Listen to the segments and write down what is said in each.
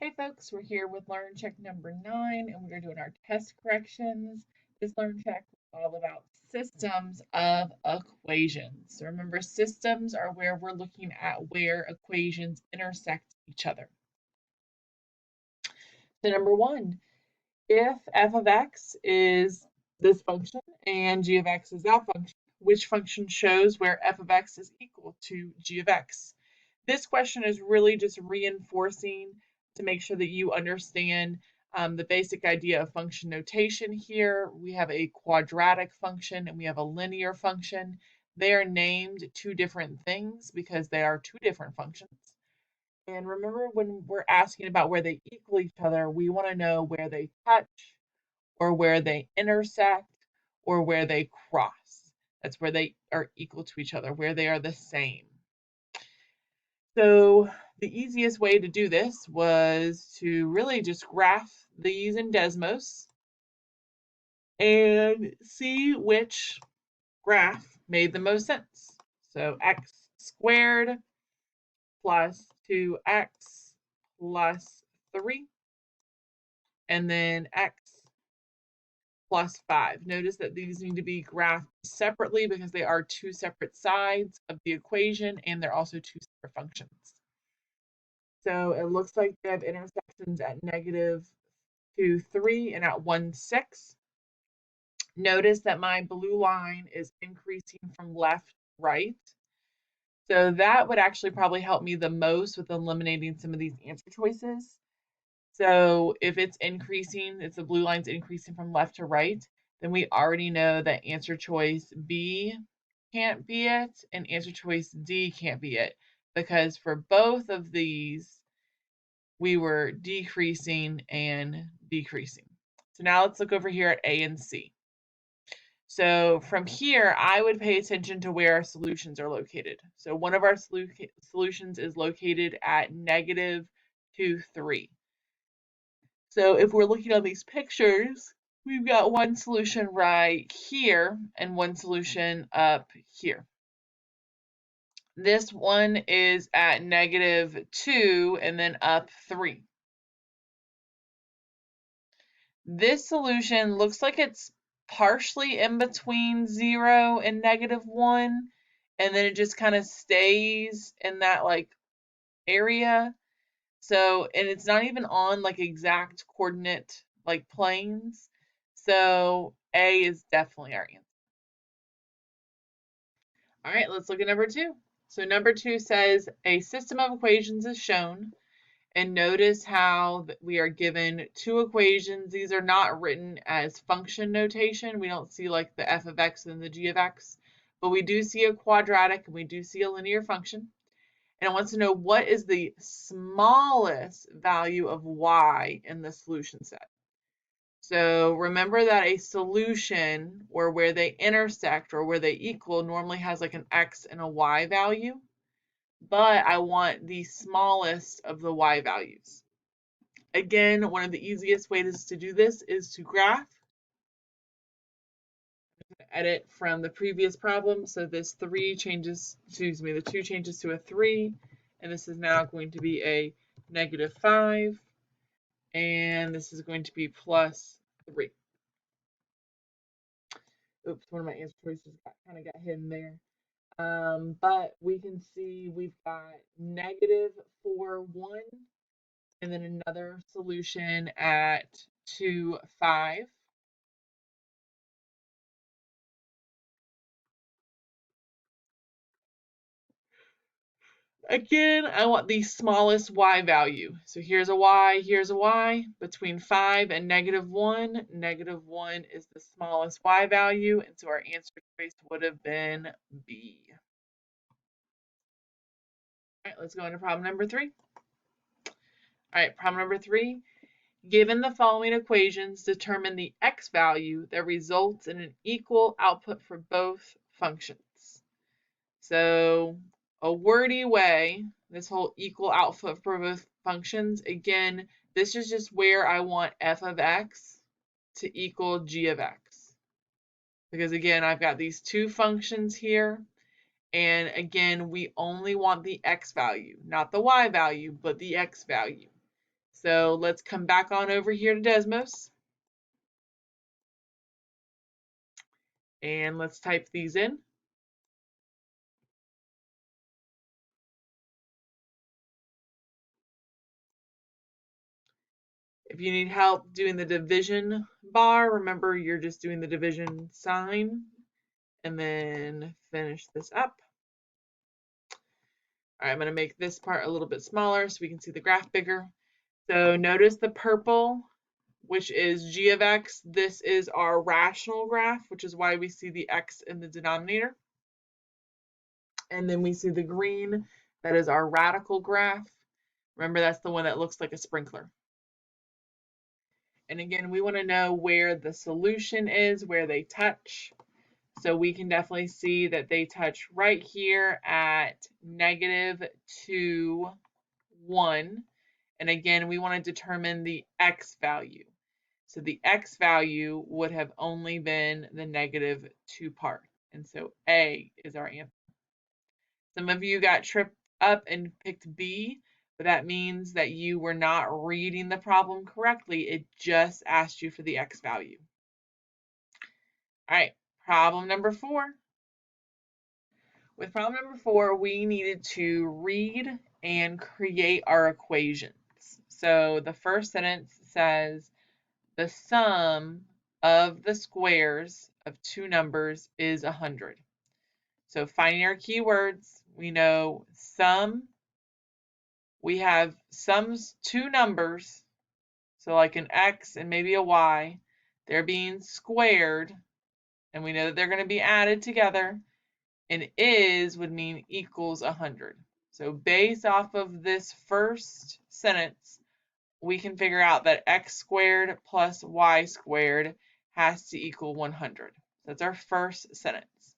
Hey folks, we're here with Learn Check number 9 and we're doing our test corrections. This Learn Check is all about systems of equations. So remember, systems are where we're looking at where equations intersect each other. So number 1, if f of x is this function and g of x is that function, which function shows where f of x is equal to g of x? This question is really just reinforcing to make sure that you understand the basic idea of function notation here. We have a quadratic function and we have a linear function. They are named two different things because they are two different functions. And remember, when we're asking about where they equal each other, we want to know where they touch or where they intersect or where they cross. That's where they are equal to each other, where they are the same. So the easiest way to do this was to really just graph these in Desmos and see which graph made the most sense. So x squared plus 2x plus 3, and then x plus 5. Notice that these need to be graphed separately because they are two separate sides of the equation and they're also two separate functions. So it looks like they have intersections at -2, 3, and at 1, 6. Notice that my blue line is increasing from left to right. So that would actually probably help me the most with eliminating some of these answer choices. So if it's increasing, if the blue line's increasing from left to right, then we already know that answer choice B can't be it and answer choice D can't be it, because for both of these, we were decreasing and decreasing. So now let's look over here at A and C. So from here, I would pay attention to where our solutions are located. So one of our solutions is located at -2, 3. So if we're looking at these pictures, we've got one solution right here and one solution up here. This one is at -2 and then up 3. This solution looks like it's partially in between 0 and -1, and then it just kind of stays in that like area. So, and it's not even on like exact coordinate like planes. So A is definitely our answer. All right, let's look at number 2. So number 2 says a system of equations is shown. And notice how we are given two equations. These are not written as function notation. We don't see like the f of x and the g of x, but we do see a quadratic and we do see a linear function. And it wants to know what is the smallest value of y in the solution set. So remember that a solution, or where they intersect or where they equal, normally has like an x and a y value, but I want the smallest of the y values. Again, one of the easiest ways to do this is to graph. Edit from the previous problem. So this 3 changes, excuse me, the 2 changes to a 3, and this is now going to be a -5, and this is going to be +3. Oops, one of my answer choices kind of got hidden there. But we can see we've got -4, 1, and then another solution at 2, 5. Again, I want the smallest y value. So here's a y. Between 5 and -1, -1 is the smallest y value, and so our answer choice would have been B. All right, let's go into problem number 3. All right, problem number 3. Given the following equations, determine the x value that results in an equal output for both functions. So a wordy way, this whole equal output for both functions, again, this is just where I want f of x to equal g of x. Because again, I've got these two functions here, and again, we only want the x value, not the y value, but the x value. So let's come back on over here to Desmos. And let's type these in. If you need help doing the division bar, remember you're just doing the division sign and then finish this up. All right, I'm going to make this part a little bit smaller so we can see the graph bigger. So notice the purple, which is g of x. This is our rational graph, which is why we see the x in the denominator. And then we see the green, that is our radical graph. Remember, that's the one that looks like a sprinkler. And again, we want to know where the solution is, where they touch. So we can definitely see that they touch right here at -2, 1. And again, we want to determine the x value. So the x value would have only been the -2 part. And so A is our answer. Some of you got tripped up and picked B, but that means that you were not reading the problem correctly. It just asked you for the x value. All right, problem number 4. With problem number 4, we needed to read and create our equations. So the first sentence says, the sum of the squares of two numbers is 100. So finding our keywords, we know sum, we have sums two numbers, so like an x and maybe a y, they're being squared, and we know that they're going to be added together, and is would mean equals 100. So based off of this first sentence, we can figure out that x squared plus y squared has to equal 100. That's our first sentence.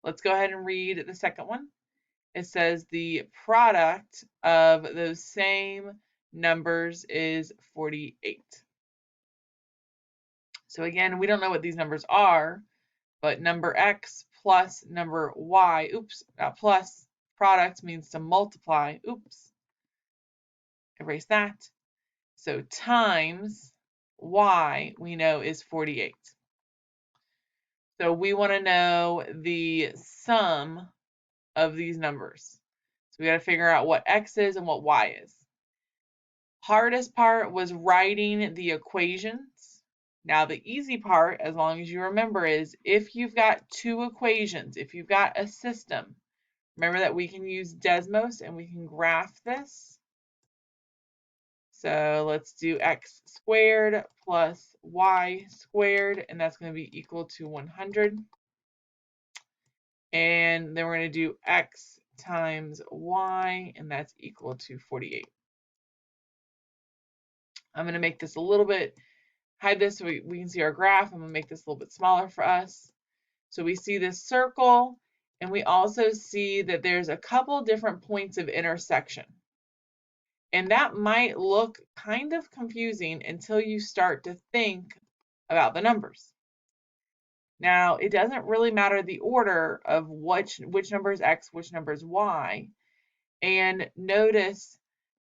Let's go ahead and read the second one. It says the product of those same numbers is 48. So again, we don't know what these numbers are, but number x plus number y, plus product means to multiply, erase that. So times y, we know, is 48. So we want to know the sum of these numbers. So we got to figure out what x is and what y is. Hardest part was writing the equations. Now the easy part, as long as you remember, is if you've got two equations, if you've got a system, remember that we can use Desmos and we can graph this. So let's do x squared plus y squared, and that's going to be equal to 100. And then we're going to do x times y, and that's equal to 48. I'm going to make this a little bit, hide this so we can see our graph. I'm going to make this a little bit smaller for us. So we see this circle, and we also see that there's a couple different points of intersection. And that might look kind of confusing until you start to think about the numbers. Now, it doesn't really matter the order of which number is x, which number is y. And notice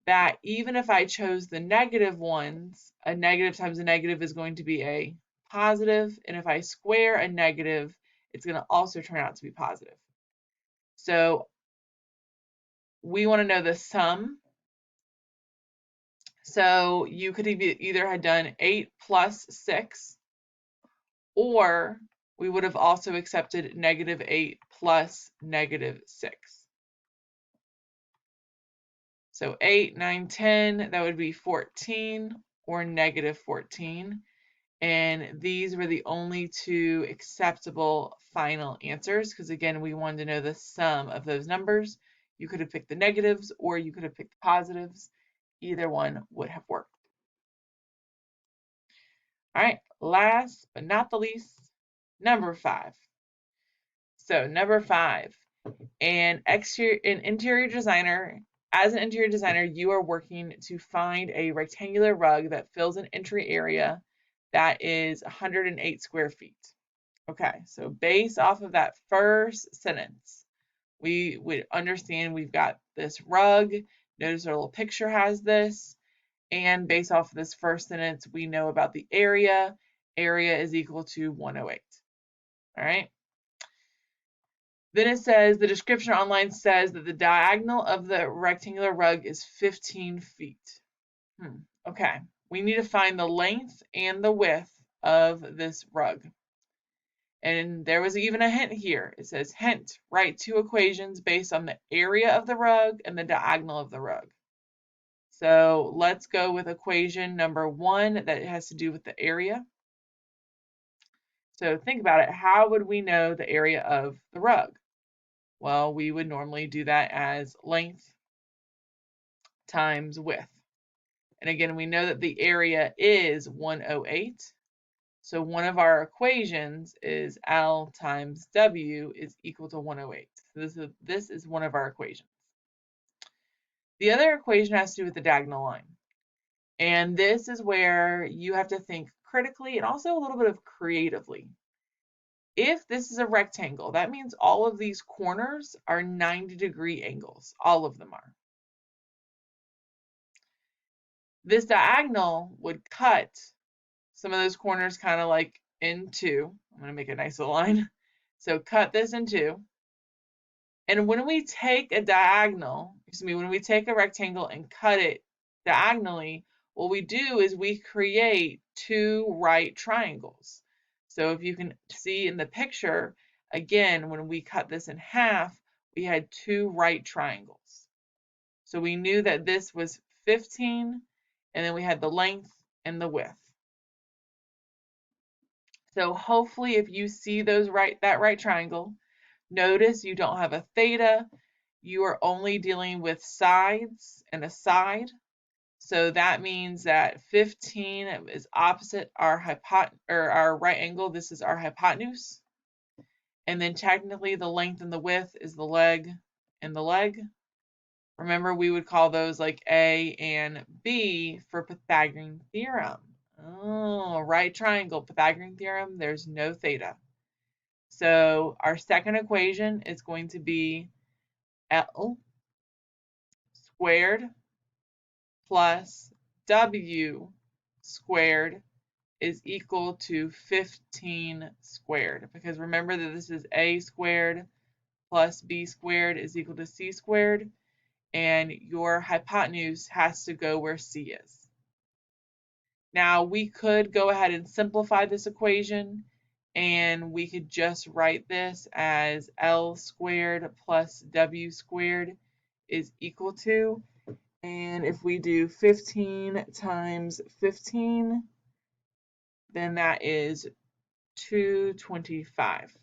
that even if I chose the negative ones, a negative times a negative is going to be a positive. And if I square a negative, it's going to also turn out to be positive. So we want to know the sum. So you could either have done 8 plus 6, or we would have also accepted -8 plus -6. So 8, 9, 10, that would be 14 or -14. And these were the only two acceptable final answers because, again, we wanted to know the sum of those numbers. You could have picked the negatives or you could have picked the positives. Either one would have worked. All right, last but not the least, number 5. So number 5, an interior designer, as an interior designer, you are working to find a rectangular rug that fills an entry area that is 108 square feet. Okay, so based off of that first sentence, we would understand we've got this rug. Notice our little picture has this. And based off of this first sentence, we know about the area. Area is equal to 108. All right. Then it says the description online says that the diagonal of the rectangular rug is 15 feet. Okay. We need to find the length and the width of this rug. And there was even a hint here. It says, hint, write two equations based on the area of the rug and the diagonal of the rug. So let's go with equation number 1 that has to do with the area. So think about it. How would we know the area of the rug? Well, we would normally do that as length times width. And again, we know that the area is 108. So one of our equations is L times W is equal to 108. So this is one of our equations. The other equation has to do with the diagonal line. And this is where you have to think critically and also a little bit of creatively. If this is a rectangle, that means all of these corners are 90-degree angles. All of them are. This diagonal would cut some of those corners kind of like in two. I'm going to make a nice little line. So cut this in two. And when we take a diagonal, when we take a rectangle and cut it diagonally, what we do is we create two right triangles. So if you can see in the picture, again, when we cut this in half, we had two right triangles. So we knew that this was 15, and then we had the length and the width. So hopefully if you see that right triangle, notice you don't have a theta. You are only dealing with sides and a side. So that means that 15 is opposite our right angle. This is our hypotenuse. And then technically the length and the width is the leg and the leg. Remember, we would call those like A and B for Pythagorean theorem. Oh, right triangle, Pythagorean theorem, there's no theta. So our second equation is going to be L squared plus W squared is equal to 15 squared. Because remember that this is A squared plus B squared is equal to C squared. And your hypotenuse has to go where C is. Now we could go ahead and simplify this equation, and we could just write this as L squared plus W squared is equal to, and if we do 15 times 15, then that is 225.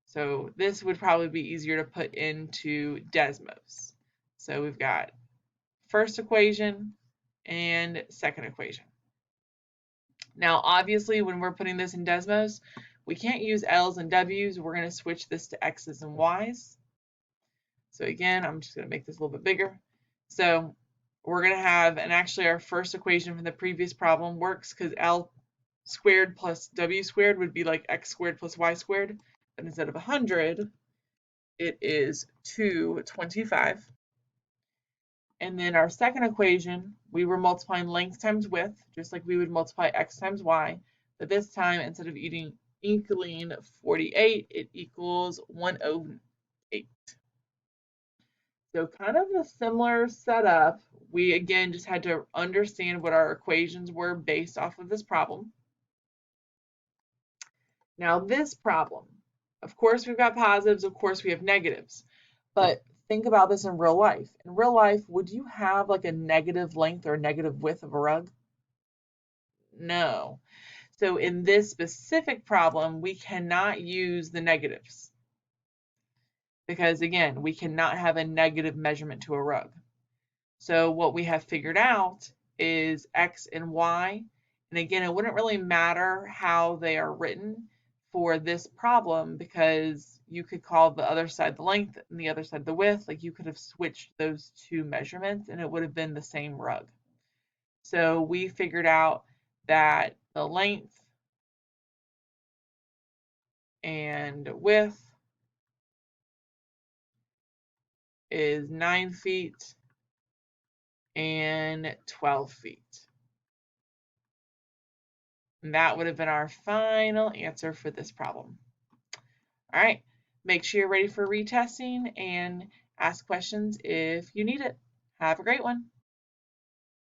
So this would probably be easier to put into Desmos. So we've got first equation and second equation. Now, obviously, when we're putting this in Desmos, we can't use L's and W's. We're going to switch this to X's and Y's. So again, I'm just going to make this a little bit bigger. So we're going to have, and actually our first equation from the previous problem works because L squared plus W squared would be like X squared plus Y squared. But instead of 100, it is 225. And then our second equation, we were multiplying length times width, just like we would multiply X times Y. But this time, instead of equaling 48, it equals 108. So kind of a similar setup. We, again, just had to understand what our equations were based off of this problem. Now this problem, of course, we've got positives, of course, we have negatives. But think about this in real life. In real life, would you have like a negative length or a negative width of a rug? No. So in this specific problem, we cannot use the negatives. Because again, we cannot have a negative measurement to a rug. So what we have figured out is X and Y. And again, it wouldn't really matter how they are written for this problem because you could call the other side the length and the other side the width. Like you could have switched those two measurements and it would have been the same rug. So we figured out that the length and width is 9 feet and 12 feet. And that would have been our final answer for this problem. All right, make sure you're ready for retesting and ask questions if you need it. Have a great one.